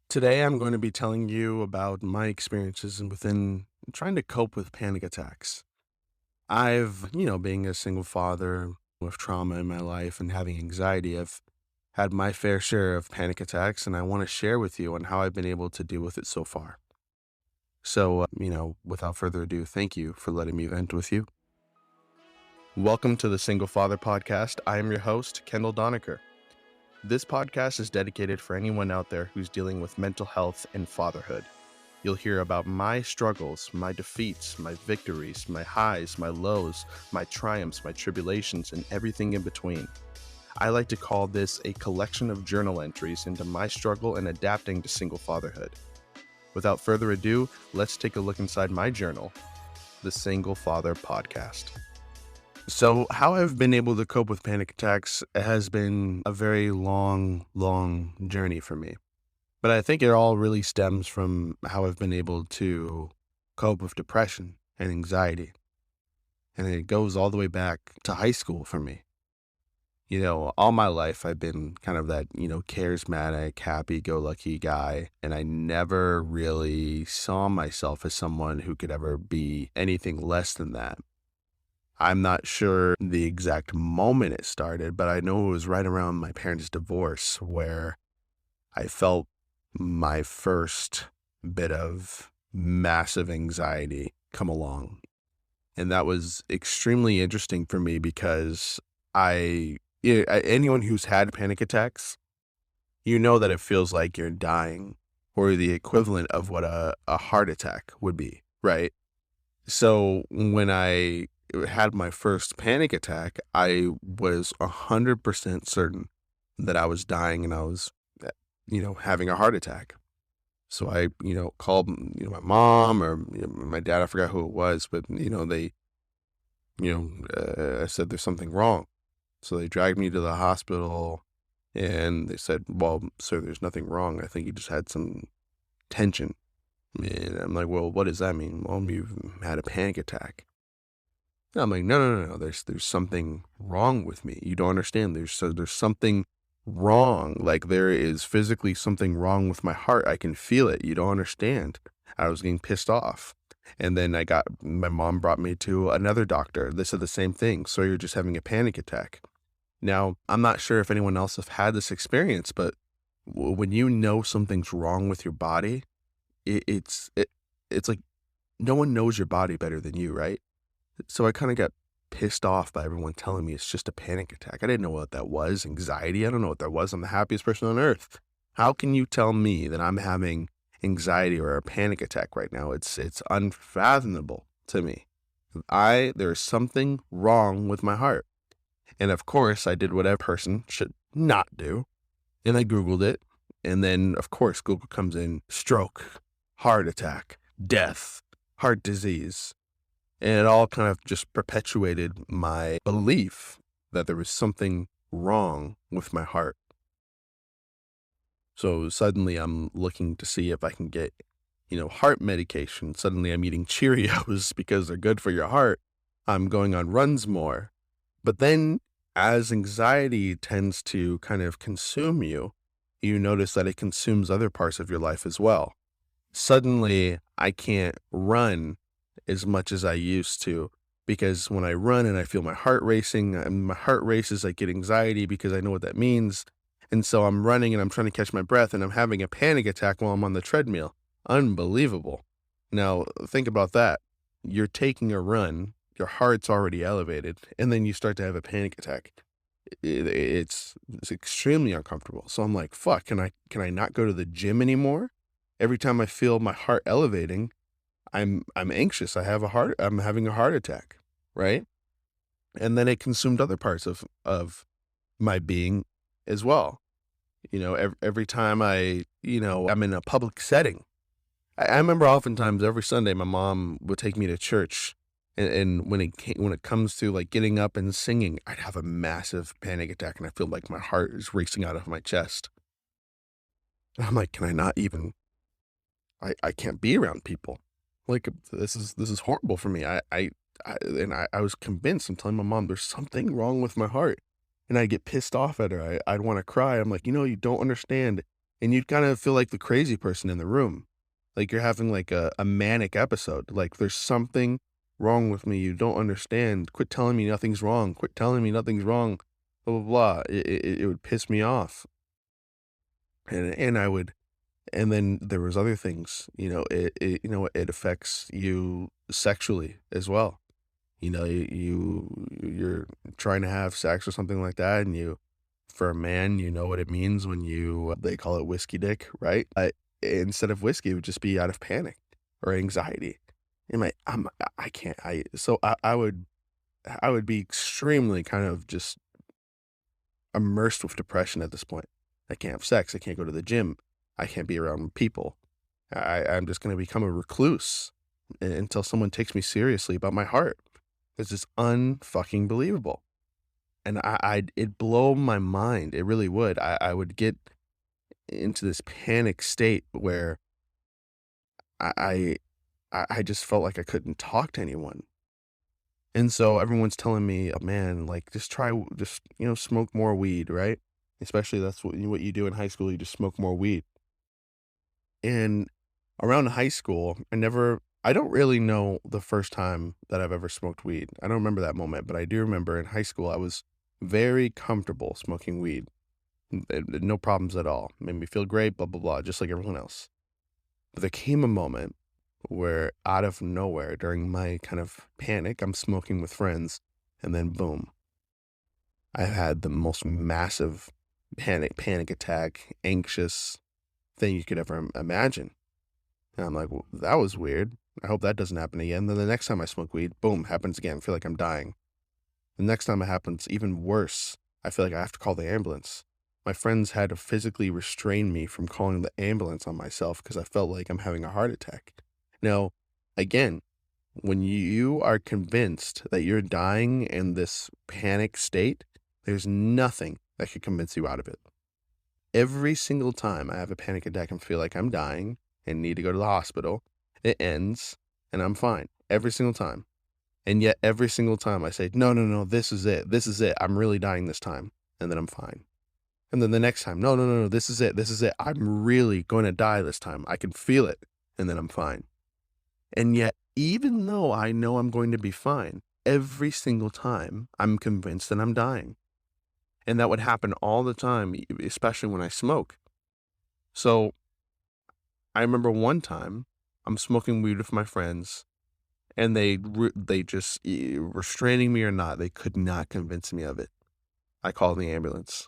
Today, I'm going to be telling you about my experiences and within trying to cope with panic attacks. Being a single father with trauma in my life and having anxiety, I've had my fair share of panic attacks, and I want to share with you on how I've been able to deal with it so far. Without further ado, thank you for letting me vent with you. Welcome to the Single Father Podcast. I am your host, Kendall Donaker. This podcast is dedicated for anyone out there who's dealing with mental health and fatherhood. You'll hear about my struggles, my defeats, my victories, my highs, my lows, my triumphs, my tribulations, and everything in between. I like to call this a collection of journal entries into my struggle and adapting to single fatherhood. Without further ado, let's take a look inside my journal, the Single Father Podcast. So, how I've been able to cope with panic attacks has been a very long journey for me. But I think it all really stems from how I've been able to cope with depression and anxiety. And it goes all the way back to high school for me. All my life I've been kind of that, charismatic, happy-go-lucky guy. And I never really saw myself as someone who could ever be anything less than that. I'm not sure the exact moment it started, but I know it was right around my parents' divorce where I felt my first bit of massive anxiety come along. And that was extremely interesting for me because anyone who's had panic attacks, you know that it feels like you're dying or the equivalent of what a heart attack would be, right? So when I had my first panic attack, I was 100% certain that I was dying and I was, having a heart attack. So I, called, my mom or my dad, I forgot who it was, but, I said there's something wrong. So they dragged me to the hospital and they said, well, sir, there's nothing wrong. I think you just had some tension. And I'm like, well, what does that mean? Well, you've had a panic attack. And I'm like, no. There's something wrong with me. You don't understand. There's something wrong. Like there is physically something wrong with my heart. I can feel it. You don't understand. I was getting pissed off. And then my mom brought me to another doctor. They said the same thing. So you're just having a panic attack. Now, I'm not sure if anyone else have had this experience, but when you know something's wrong with your body, it's like no one knows your body better than you, right? So I kind of got pissed off by everyone telling me it's just a panic attack. I didn't know what that was. Anxiety, I don't know what that was. I'm the happiest person on earth. How can you tell me that I'm having anxiety or a panic attack right now? It's unfathomable to me. There's something wrong with my heart. And of course, I did what a person should not do. And I Googled it. And then, of course, Google comes in: stroke, heart attack, death, heart disease. And it all kind of just perpetuated my belief that there was something wrong with my heart. So suddenly I'm looking to see if I can get, heart medication. Suddenly I'm eating Cheerios because they're good for your heart. I'm going on runs more. But then as anxiety tends to kind of consume you, you notice that it consumes other parts of your life as well. Suddenly I can't run as much as I used to, because when I run and I feel my heart racing, and my heart races, I get anxiety because I know what that means. And so I'm running and I'm trying to catch my breath and I'm having a panic attack while I'm on the treadmill. Unbelievable. Now, think about that. You're taking a run, your heart's already elevated, and then you start to have a panic attack. It's extremely uncomfortable. So I'm like, fuck, can I not go to the gym anymore? Every time I feel my heart elevating, I'm anxious. I'm having a heart attack, right? And then it consumed other parts of my being as well. Every time I'm in a public setting. I remember oftentimes every Sunday my mom would take me to church, and when it comes to like getting up and singing, I'd have a massive panic attack and I feel like my heart is racing out of my chest. And I'm like, can I not even I can't be around people. Like this is horrible for me. I was convinced. I'm telling my mom there's something wrong with my heart, and I get pissed off at her. I'd want to cry. I'm like, you don't understand. and you'd kind of feel like the crazy person in the room. Like you're having like a manic episode. Like there's something wrong with me. You don't understand. Quit telling me nothing's wrong. Quit telling me nothing's wrong. Blah, blah, blah. It would piss me off. And I would, and then there was other things, it affects you sexually as well. You're trying to have sex or something like that, and for a man, you know what it means when they call it whiskey dick, right? Instead of whiskey, it would just be out of panic or anxiety. And I can't, so I would be extremely kind of just immersed with depression at this point. I can't have sex. I can't go to the gym. I can't be around people. I'm just going to become a recluse until someone takes me seriously about my heart. It's just unfucking believable. And it'd blow my mind. It really would. I would get into this panic state where I, I just felt like I couldn't talk to anyone. And so everyone's telling me, "Oh, man, like just smoke more weed, right?" Especially that's what you do in high school. You just smoke more weed. And around high school, I don't really know the first time that I've ever smoked weed. I don't remember that moment, but I do remember in high school, I was very comfortable smoking weed. No problems at all. Made me feel great, blah, blah, blah, just like everyone else. But there came a moment where out of nowhere, during my kind of panic, I'm smoking with friends, and then boom, I had the most massive panic attack, anxious thing you could ever imagine. And I'm like, well, that was weird. I hope that doesn't happen again. Then the next time I smoke weed, boom, happens again. I feel like I'm dying. The next time it happens, even worse. I feel like I have to call the ambulance. My friends had to physically restrain me from calling the ambulance on myself because I felt like I'm having a heart attack. Now, again, when you are convinced that you're dying in this panic state, there's nothing that could convince you out of it. Every single time I have a panic attack and feel like I'm dying and need to go to the hospital, it ends and I'm fine. Every single time. And yet every single time I say, no, no, no, this is it. This is it. I'm really dying this time. And then I'm fine. And then the next time, no, no, no, no, this is it. This is it. I'm really going to die this time. I can feel it. And then I'm fine. And yet, even though I know I'm going to be fine, every single time I'm convinced that I'm dying. And that would happen all the time, especially when I smoke. So I remember one time I'm smoking weed with my friends, and they just, restraining me or not, they could not convince me of it. I called the ambulance.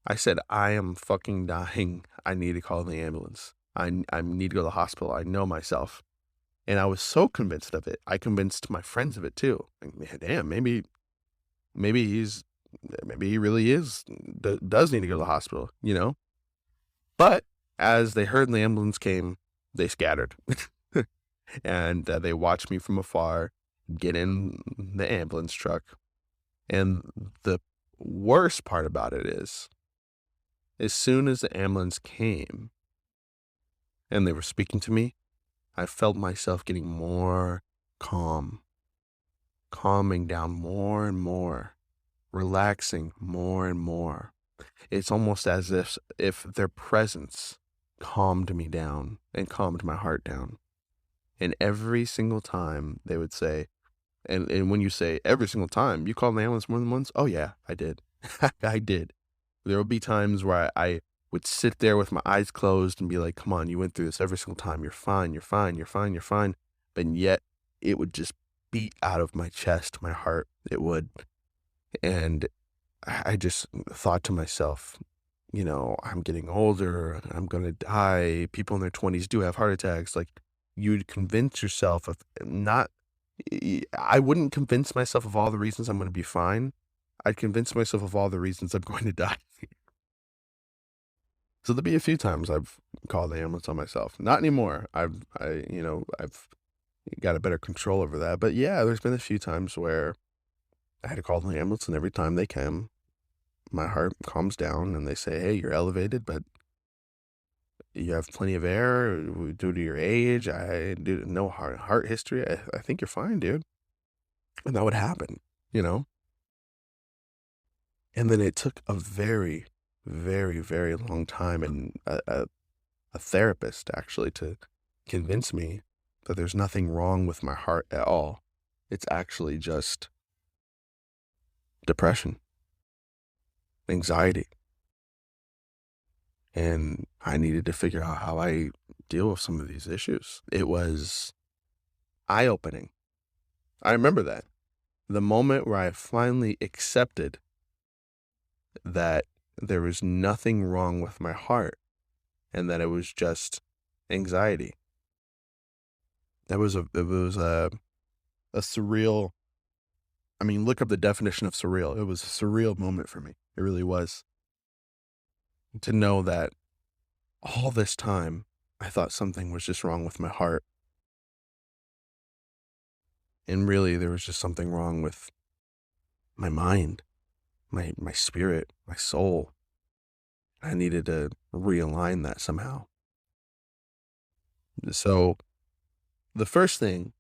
I said, I am fucking dying. I need to call the ambulance. I need to go to the hospital. I know myself. And I was so convinced of it. I convinced my friends of it too. Like, man, damn, maybe maybe he really does need to go to the hospital, But as they heard the ambulance came, they scattered. And they watched me from afar get in the ambulance truck. And the worst part about it is, as soon as the ambulance came and they were speaking to me, I felt myself getting more calming down more and more, relaxing more and more. It's almost as if their presence calmed me down and calmed my heart down. And every single time they would say, and when you say every single time, you called an ambulance more than once? Oh yeah, I did. I did. There would be times where I would sit there with my eyes closed and be like, come on, you went through this every single time. You're fine, you're fine, you're fine, you're fine. But yet it would just beat out of my chest, my heart. It would. And I just thought to myself, I'm getting older. I'm going to die. People in their 20s do have heart attacks. Like, you'd convince yourself of not, I wouldn't convince myself of all the reasons I'm going to be fine. I'd convince myself of all the reasons I'm going to die. So there'll be a few times I've called the ambulance on myself. Not anymore. I've got a better control over that. But yeah, there's been a few times where I had to call the ambulance, and every time they came, my heart calms down and they say, hey, you're elevated, but you have plenty of air due to your age. I do no heart history. I think you're fine, dude. And that would happen, And then it took a very, very, very long time, and a therapist actually to convince me that there's nothing wrong with my heart at all. It's actually just depression, anxiety. And I needed to figure out how I deal with some of these issues. It was eye opening. I remember that. The moment where I finally accepted that there was nothing wrong with my heart and that it was just anxiety. It was a surreal, I mean, look up the definition of surreal. It was a surreal moment for me. It really was. To know that all this time I thought something was just wrong with my heart. And really there was just something wrong with my mind, my spirit, my soul. I needed to realign that somehow. So the first thing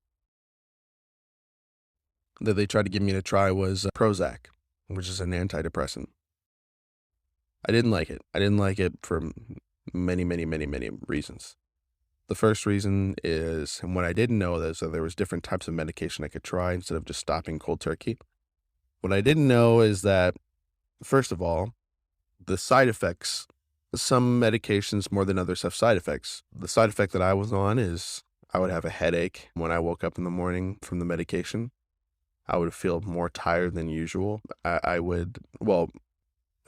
that they tried to get me to try was Prozac, which is an antidepressant. I didn't like it. I didn't like it for many, many, many, many reasons. The first reason is, and what I didn't know is that there was different types of medication I could try instead of just stopping cold turkey. What I didn't know is that, first of all, the side effects, some medications more than others have side effects. The side effect that I was on is I would have a headache when I woke up in the morning from the medication. I would feel more tired than usual. Well,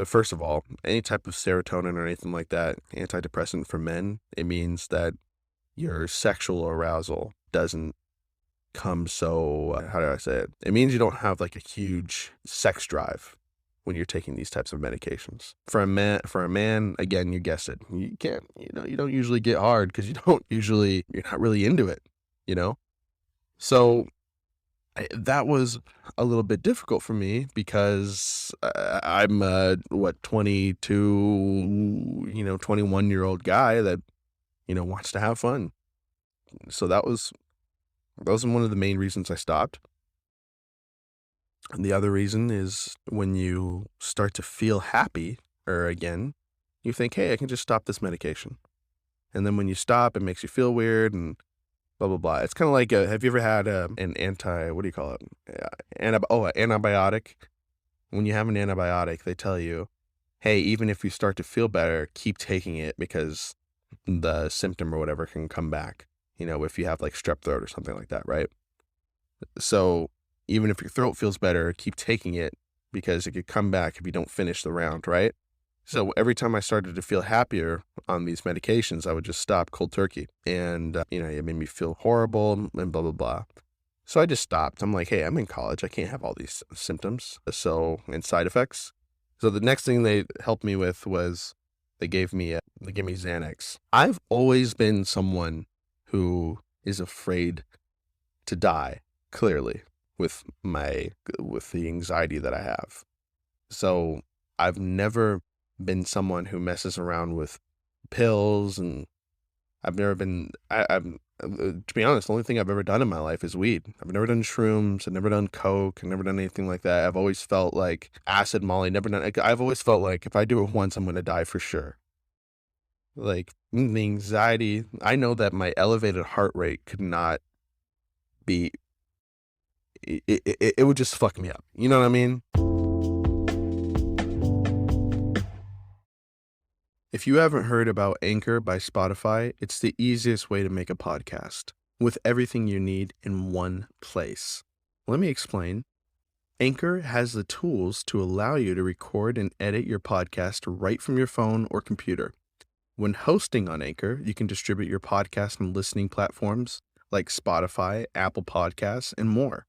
first of all, any type of serotonin or anything like that, antidepressant for men, it means that your sexual arousal doesn't come so, how do I say it? It means you don't have like a huge sex drive when you're taking these types of medications. For a man, again, you guessed it. You can't, you don't usually get hard because you're not really into it, you know? So that was a little bit difficult for me because I'm a 22, 21-year-old guy that, wants to have fun. So that was one of the main reasons I stopped. And the other reason is when you start to feel happy, or again, you think, hey, I can just stop this medication. And then when you stop, it makes you feel weird and blah, blah, blah. It's kind of like, have you ever had an what do you call it? An antibiotic. When you have an antibiotic, they tell you, hey, even if you start to feel better, keep taking it because the symptom or whatever can come back, if you have like strep throat or something like that, right? So even if your throat feels better, keep taking it because it could come back if you don't finish the round, right? So every time I started to feel happier on these medications, I would just stop cold turkey. And, it made me feel horrible and blah, blah, blah. So I just stopped. I'm like, hey, I'm in college. I can't have all these symptoms and side effects. So the next thing they helped me with was they gave me Xanax. I've always been someone who is afraid to die, clearly, with the anxiety that I have. So I've never been someone who messes around with pills, and I've never been, to be honest, the only thing I've ever done in my life is weed. I've never done shrooms. I've never done coke. I've never done anything like that. I've always felt like acid, Molly, I've always felt like if I do it once, I'm going to die for sure. Like the anxiety, I know that my elevated heart rate could not be, it would just fuck me up. You know what I mean? If you haven't heard about Anchor by Spotify, it's the easiest way to make a podcast with everything you need in one place. Let me explain. Anchor has the tools to allow you to record and edit your podcast right from your phone or computer. When hosting on Anchor, you can distribute your podcast on listening platforms like Spotify, Apple Podcasts, and more.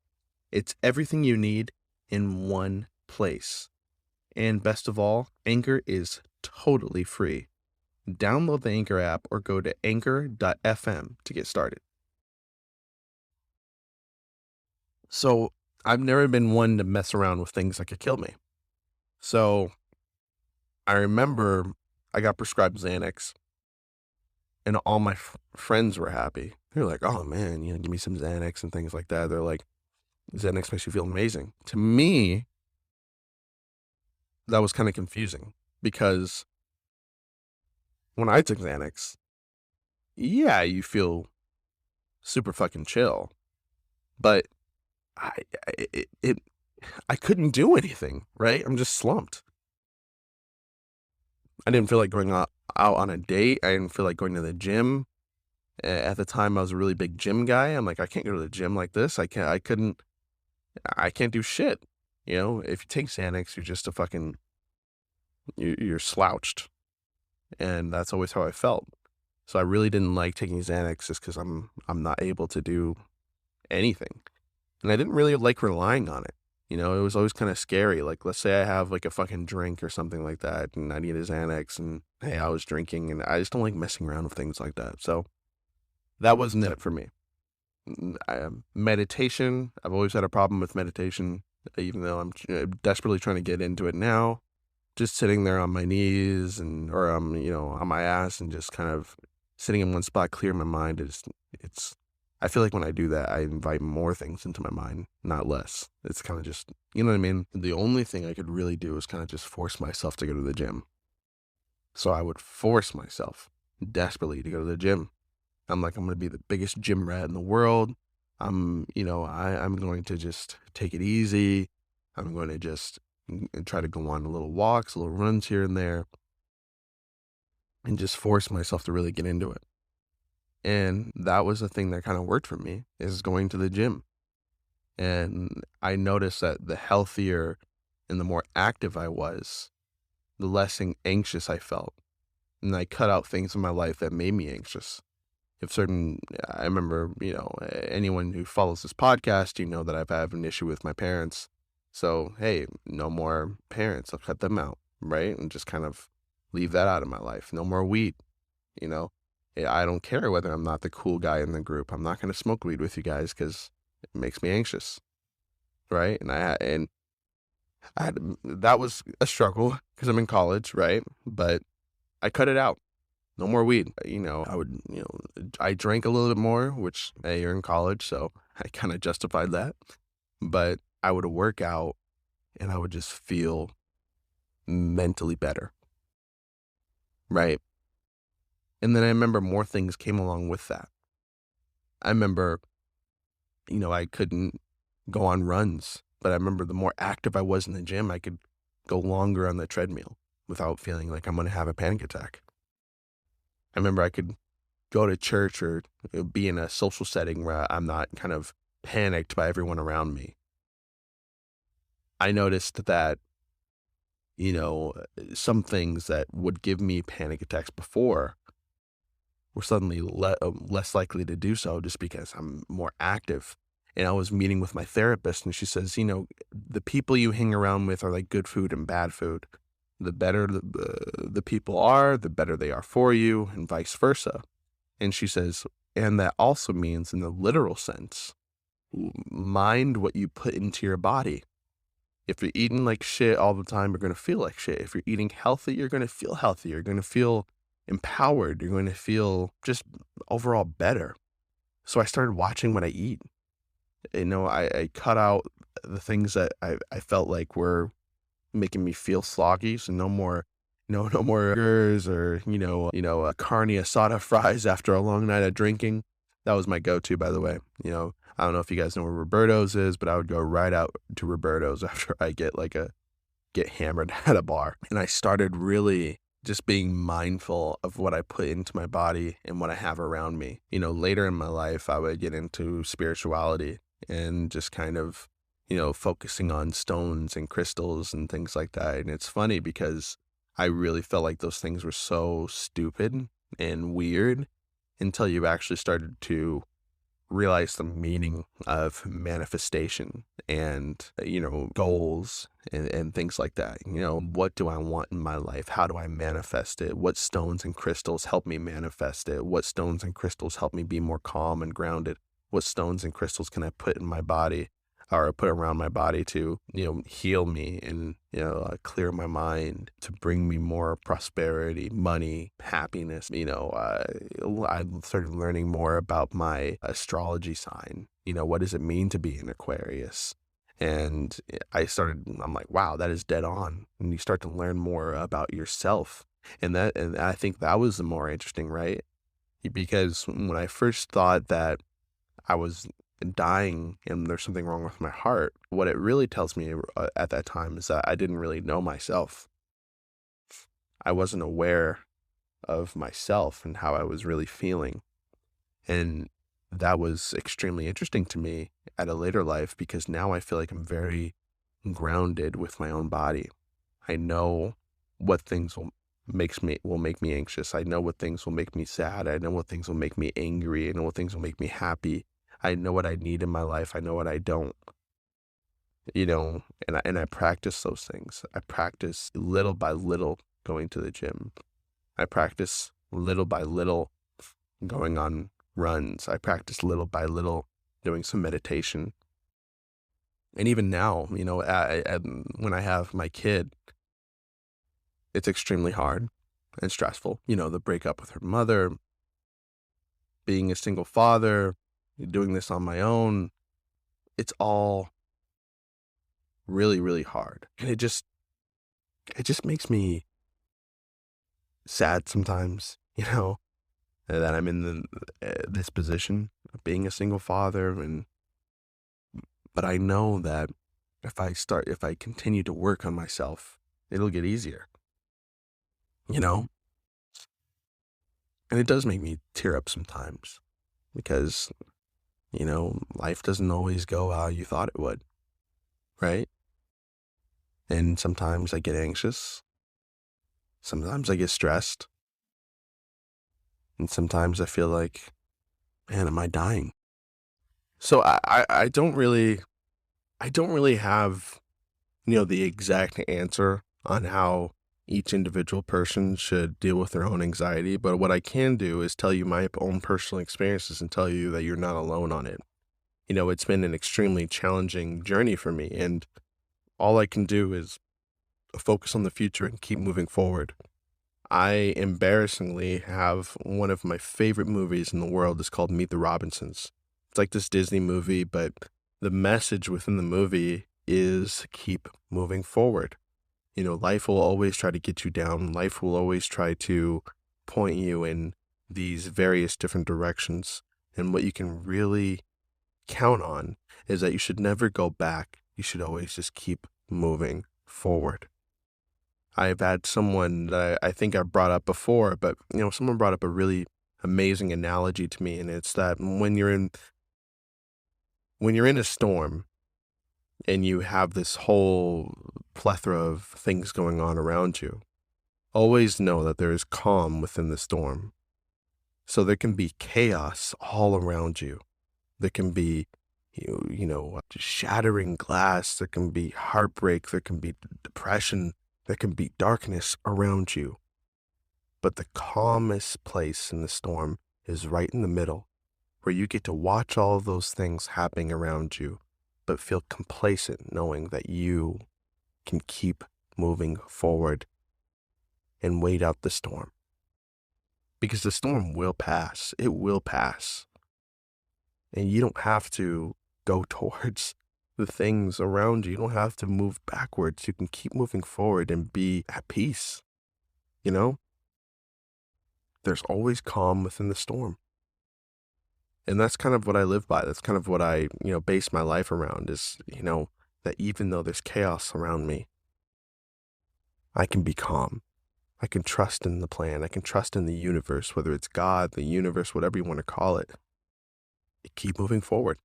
It's everything you need in one place. And best of all, Anchor is totally free. Download the Anchor app or go to anchor.fm to get started. So I've never been one to mess around with things that could kill me. So I remember I got prescribed Xanax and all my friends were happy. They're like, oh man, give me some Xanax and things like that. They're like, Xanax makes you feel amazing. To me, that was kind of confusing because when I took Xanax, yeah, you feel super fucking chill, but I it I couldn't do anything, right? I'm just slumped. I didn't feel like going out on a date. I didn't feel like going to the gym. At the time, I was a really big gym guy. I'm like, I can't go to the gym like this. I can't do shit. If you take Xanax, you're just a fucking, you're slouched. And that's always how I felt. So I really didn't like taking Xanax just because I'm not able to do anything. And I didn't really like relying on it. It was always kind of scary. Like, let's say I have like a fucking drink or something like that, and I need a Xanax, and hey, I was drinking, and I just don't like messing around with things like that. So that wasn't it for me. Meditation, I've always had a problem with meditation, even though I'm desperately trying to get into it now. Just sitting there on my knees or on my ass and just kind of sitting in one spot, clear my mind. I feel like when I do that, I invite more things into my mind, not less. It's kind of just, you know what I mean? The only thing I could really do is kind of just force myself to go to the gym. So I would force myself desperately to go to the gym. I'm like, I'm going to be the biggest gym rat in the world. I'm going to just take it easy. I'm going to just try to go on little walks, little runs here and there, and just force myself to really get into it. And that was the thing that kind of worked for me, is going to the gym. And I noticed that the healthier and the more active I was, the less anxious I felt. And I cut out things in my life that made me anxious. I remember, anyone who follows this podcast, that I've had an issue with my parents. So, hey, no more parents. I'll cut them out, right? And just kind of leave that out of my life. No more weed, I don't care whether I'm not the cool guy in the group. I'm not going to smoke weed with you guys because it makes me anxious, right? That was a struggle because I'm in college, right? But I cut it out. No more weed. I drank a little bit more, which, hey, you're in college, so I kind of justified that. But I would work out and I would just feel mentally better, right? And then I remember more things came along with that. I remember, I couldn't go on runs, but I remember the more active I was in the gym, I could go longer on the treadmill without feeling like I'm going to have a panic attack. I remember I could go to church or be in a social setting where I'm not kind of panicked by everyone around me. I noticed that, some things that would give me panic attacks before were suddenly less likely to do so just because I'm more active. And I was meeting with my therapist, and she says, the people you hang around with are like good food and bad food. The better the people are, the better they are for you, and vice versa. And she says, and that also means, in the literal sense, mind what you put into your body. If you're eating like shit all the time, you're going to feel like shit. If you're eating healthy, you're going to feel healthy. You're going to feel empowered. You're going to feel just overall better. So I started watching what I eat. I cut out the things that I felt like were making me feel sloggy. So no more burgers or, carne asada fries after a long night of drinking. That was my go-to, by the way. I don't know if you guys know where Roberto's is, but I would go right out to Roberto's after I get hammered at a bar. And I started really just being mindful of what I put into my body and what I have around me. Later in my life, I would get into spirituality and just kind of, focusing on stones and crystals and things like that. And it's funny because I really felt like those things were so stupid and weird until you actually started to realize the meaning of manifestation and, goals and things like that. What do I want in my life? How do I manifest it? What stones and crystals help me manifest it? What stones and crystals help me be more calm and grounded? What stones and crystals can I put in my body or put around my body to, heal me and, clear my mind, to bring me more prosperity, money, happiness. I started learning more about my astrology sign. What does it mean to be an Aquarius? And I'm like, wow, that is dead on. And you start to learn more about yourself. And I think that was the more interesting, right? Because when I first thought that I was dying and there's something wrong with my heart, what it really tells me at that time is that I didn't really know myself. I wasn't aware of myself and how I was really feeling. And that was extremely interesting to me at a later life because now I feel like I'm very grounded with my own body. I know what things will make me anxious. I know what things will make me sad. I know what things will make me angry. I know what things will make me happy. I know what I need in my life. I know what I don't. And I practice those things. I practice little by little going to the gym. I practice little by little going on runs. I practice little by little doing some meditation. And even now, when I have my kid, it's extremely hard and stressful. The breakup with her mother, being a single father, doing this on my own, it's all really, really hard. And it just makes me sad sometimes, that I'm in this position of being a single father. But I know that if I continue to work on myself, it'll get easier, you know? And it does make me tear up sometimes because, life doesn't always go how you thought it would, right? And sometimes I get anxious. Sometimes I get stressed. And sometimes I feel like, man, am I dying? So I don't really have, the exact answer on how each individual person should deal with their own anxiety. But what I can do is tell you my own personal experiences and tell you that you're not alone on it. It's been an extremely challenging journey for me. And all I can do is focus on the future and keep moving forward. I embarrassingly have one of my favorite movies in the world. Is called Meet the Robinsons. It's like this Disney movie, but the message within the movie is keep moving forward. Life will always try to get you down. Life will always try to point you in these various different directions. And what you can really count on is that you should never go back. You should always just keep moving forward. I've had someone that I think I brought up before, but someone brought up a really amazing analogy to me, and it's that when you're in a storm and you have this whole plethora of things going on around you, always know that there is calm within the storm. So there can be chaos all around you. There can be shattering glass. There can be heartbreak. There can be depression. There can be darkness around you. But the calmest place in the storm is right in the middle, where you get to watch all of those things happening around you, but feel complacent knowing that you can keep moving forward and wait out the storm. Because the storm will pass. It will pass. And you don't have to go towards the things around you. You don't have to move backwards. You can keep moving forward and be at peace. There's always calm within the storm. And that's kind of what I live by. That's kind of what I, base my life around is, that even though there's chaos around me, I can be calm. I can trust in the plan. I can trust in the universe, whether it's God, the universe, whatever you want to call it. Keep moving forward.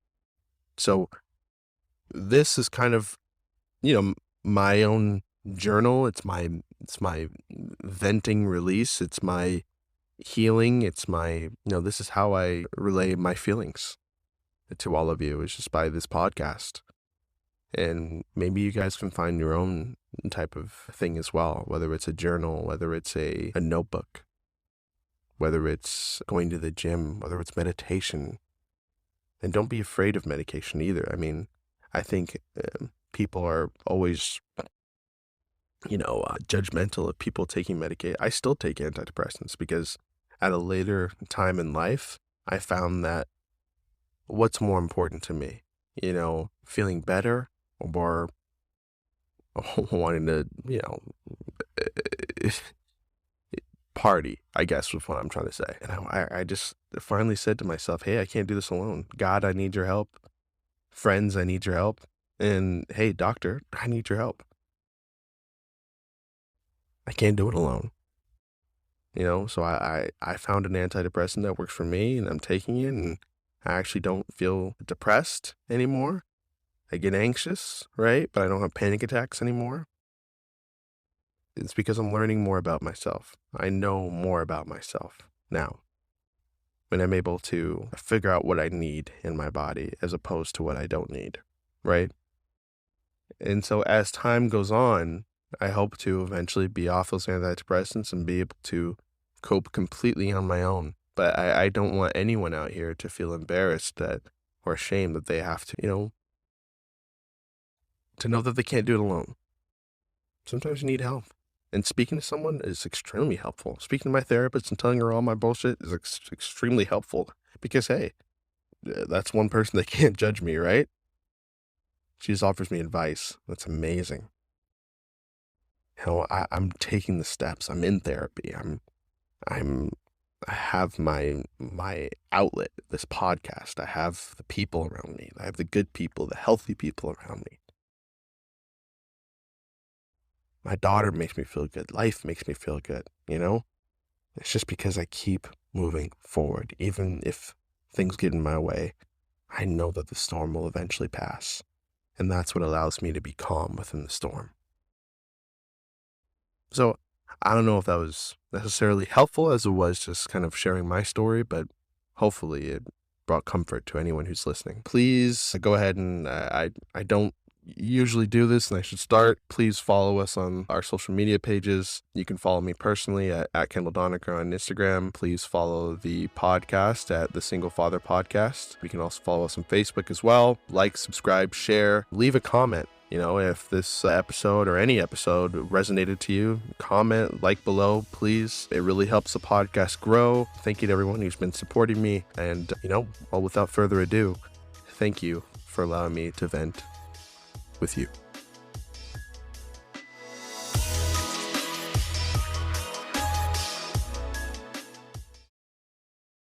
So this is kind of, my own journal. It's my venting release. It's my healing. It's my, this is how I relay my feelings to all of you, is just by this podcast. And maybe you guys can find your own type of thing as well, whether it's a journal, whether it's a notebook, whether it's going to the gym, whether it's meditation. And don't be afraid of medication either. I mean, I think people are always, judgmental of people taking medication. I still take antidepressants because at a later time in life, I found that what's more important to me, feeling better or wanting to, party, I guess was what I'm trying to say. And I just finally said to myself, hey, I can't do this alone. God, I need your help. Friends, I need your help. And hey, doctor, I need your help. I can't do it alone. So I found an antidepressant that works for me, and I'm taking it, and I actually don't feel depressed anymore. I get anxious, right? But I don't have panic attacks anymore. It's because I'm learning more about myself. I know more about myself now. And I'm able to figure out what I need in my body as opposed to what I don't need, right? And so as time goes on, I hope to eventually be off those antidepressants and be able to cope completely on my own. But I don't want anyone out here to feel embarrassed or ashamed that they have to know that they can't do it alone. Sometimes you need help. And speaking to someone is extremely helpful. Speaking to my therapist and telling her all my bullshit is extremely helpful because, hey, that's one person that can't judge me, right? She just offers me advice. That's amazing. I'm taking the steps. I'm in therapy. I have my outlet, this podcast. I have the people around me. I have the good people, the healthy people around me. My daughter makes me feel good. Life makes me feel good, It's just because I keep moving forward. Even if things get in my way, I know that the storm will eventually pass. And that's what allows me to be calm within the storm. So I don't know if that was necessarily helpful as it was just kind of sharing my story, but hopefully it brought comfort to anyone who's listening. Please go ahead and I don't usually do this and I should start. Please follow us on our social media pages. You can follow me personally at Kendall Donaker on Instagram. Please follow the podcast at the Single Father Podcast. You can also follow us on Facebook as well. Like, subscribe, share, leave a comment. If this episode or any episode resonated to you, comment, like below, please. It really helps the podcast grow. Thank you to everyone who's been supporting me. And, without further ado, thank you for allowing me to vent with you.